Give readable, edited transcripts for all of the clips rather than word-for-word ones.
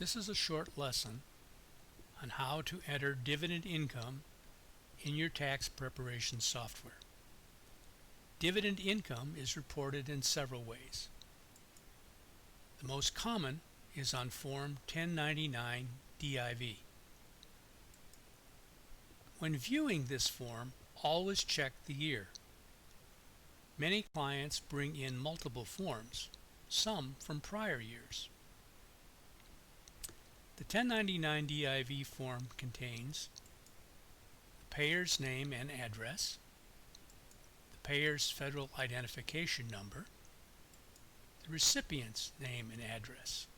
This is a short lesson on how to enter dividend income in your tax preparation software. Dividend income is reported in several ways. The most common is on Form 1099 DIV. When viewing this form, always check the year. Many clients bring in multiple forms, some from prior years. The 1099 DIV form contains the payer's name and address, the payer's federal identification number, the recipient's name and address.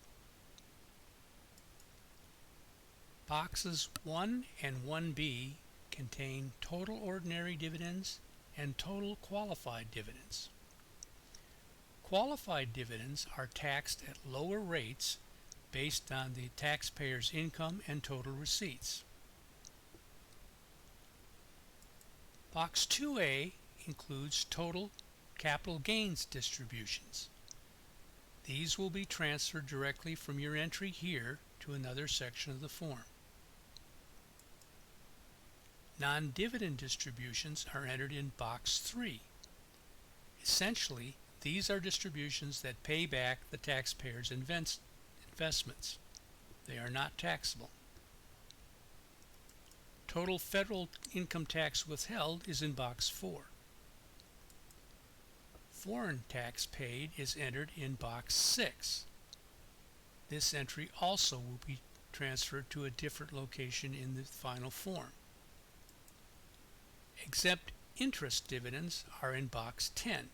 Boxes 1 and 1B contain total ordinary dividends and total qualified dividends. Qualified dividends are taxed at lower rates based on the taxpayer's income and total receipts. Box 2A includes total capital gains distributions. These will be transferred directly from your entry here to another section of the form. Non-dividend distributions are entered in Box 3. Essentially, these are distributions that pay back the taxpayer's investments. They are not taxable. Total federal income tax withheld is in Box 4. Foreign tax paid is entered in Box 6. This entry also will be transferred to a different location in the final form. Exempt interest dividends are in Box 10.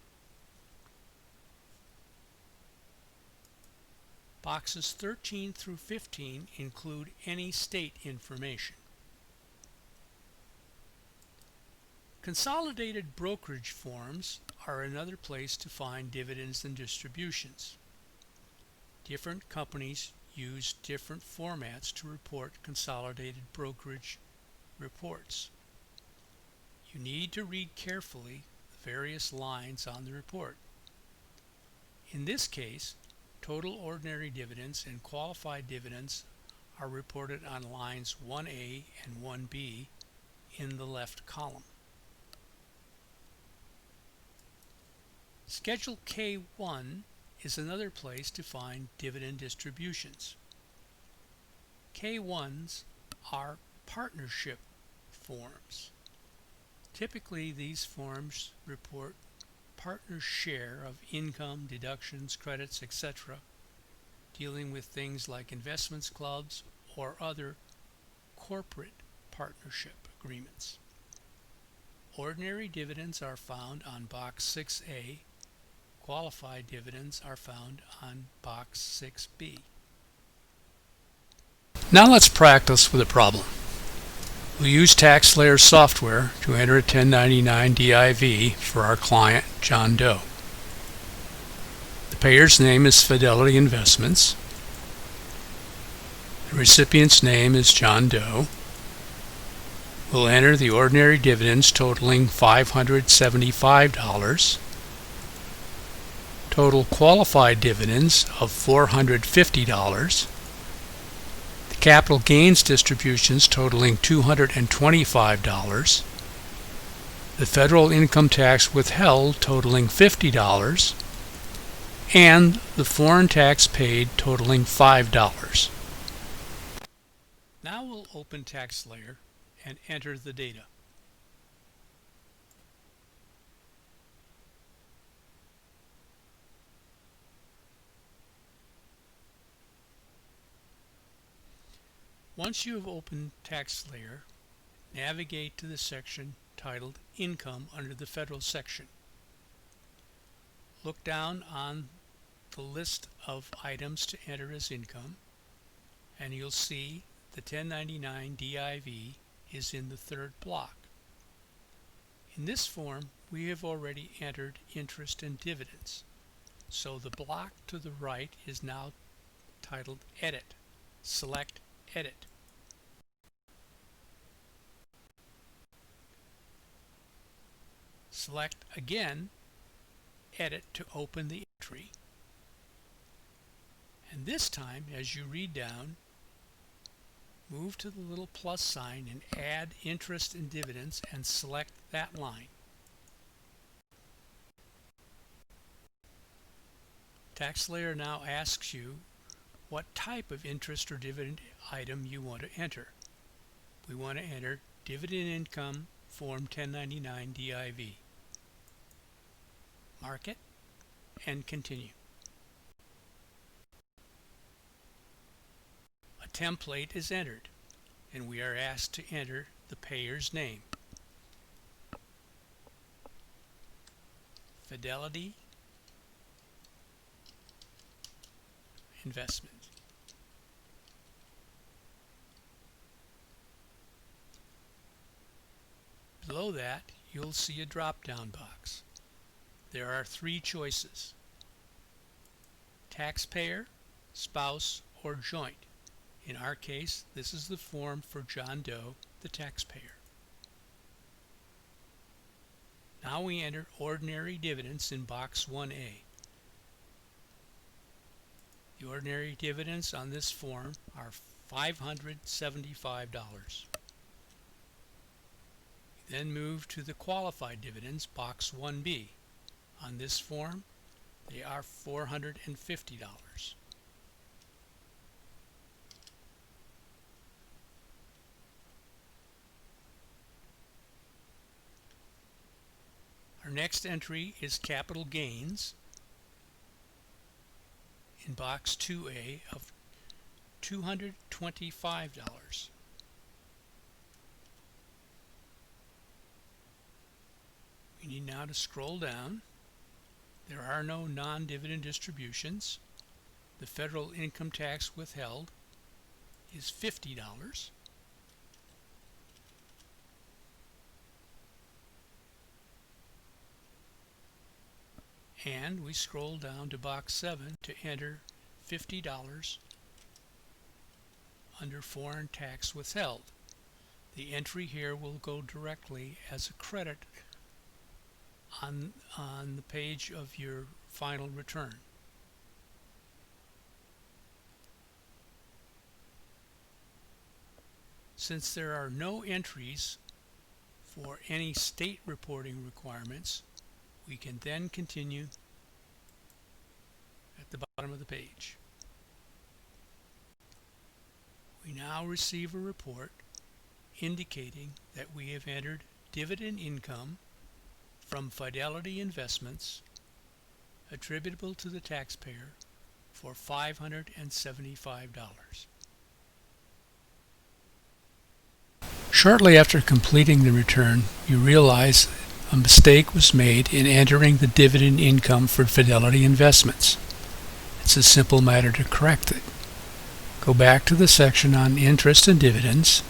Boxes 13 through 15 include any state information. Consolidated brokerage forms are another place to find dividends and distributions. Different companies use different formats to report consolidated brokerage reports. You need to read carefully the various lines on the report. In this case, total ordinary dividends and qualified dividends are reported on lines 1A and 1B in the left column. Schedule K1 is another place to find dividend distributions. K1s are partnership forms. Typically, these forms report partner's share of income, deductions, credits, etc., dealing with things like investments clubs or other corporate partnership agreements. Ordinary dividends are found on Box 6A. Qualified dividends are found on Box 6B. Now let's practice with a problem. We'll use TaxSlayer software to enter a 1099 DIV for our client, John Doe. The payer's name is Fidelity Investments. The recipient's name is John Doe. We'll enter the ordinary dividends totaling $575, total qualified dividends of $450, capital gains distributions totaling $225, the federal income tax withheld totaling $50, and the foreign tax paid totaling $5. Now we'll open TaxSlayer and enter the data. Once you have opened TaxSlayer, navigate to the section titled Income under the Federal section. Look down on the list of items to enter as income, and you'll see the 1099 DIV is in the third block. In this form, we have already entered interest and dividends, so the block to the right is now titled Edit. Select Edit. Select again Edit to open the entry, and And this time, as you read down, move to the little plus sign and add interest and dividends and select that line. TaxSlayer now asks you what type of interest or dividend item you want to enter. We want to enter dividend income form 1099 DIV. Mark it and continue. A template is entered and we are asked to enter the payer's name. Fidelity Investment. Below that, you'll see a drop-down box. There are three choices: taxpayer, spouse, or joint. In our case, this is the form for John Doe, the taxpayer. Now we enter ordinary dividends in box 1A. The ordinary dividends on this form are $575. Then move to the qualified dividends, box 1B. On this form, they are $450. Our next entry is capital gains in box 2A of $225. We need now to scroll down. There are no non-dividend distributions. The federal income tax withheld is $50. And we scroll down to box 7 to enter $50 under foreign tax withheld. The entry here will go directly as a credit on the page of your final return. Since there are no entries for any state reporting requirements, we can then continue at the bottom of the page. We now receive a report indicating that we have entered dividend income from Fidelity Investments attributable to the taxpayer for $575. Shortly after completing the return, you realize a mistake was made in entering the dividend income for Fidelity Investments. It's a simple matter to correct it. Go back to the section on interest and dividends.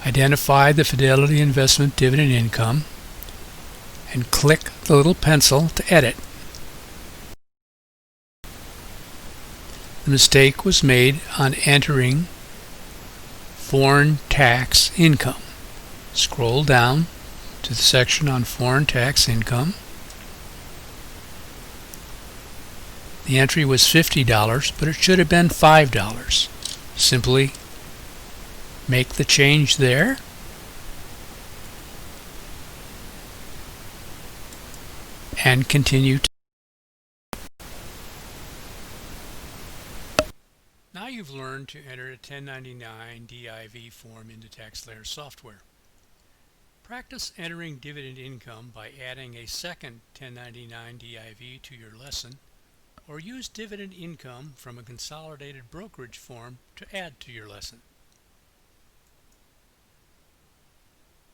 Identify the Fidelity Investment dividend income and click the little pencil to edit. The mistake was made on entering foreign tax income. Scroll down to the section on foreign tax income. The entry was $50, but it should have been $5. Simply make the change there. And continue. Now you've learned to enter a 1099 DIV form into TaxSlayer software. Practice entering dividend income by adding a second 1099 DIV to your lesson, or use dividend income from a consolidated brokerage form to add to your lesson.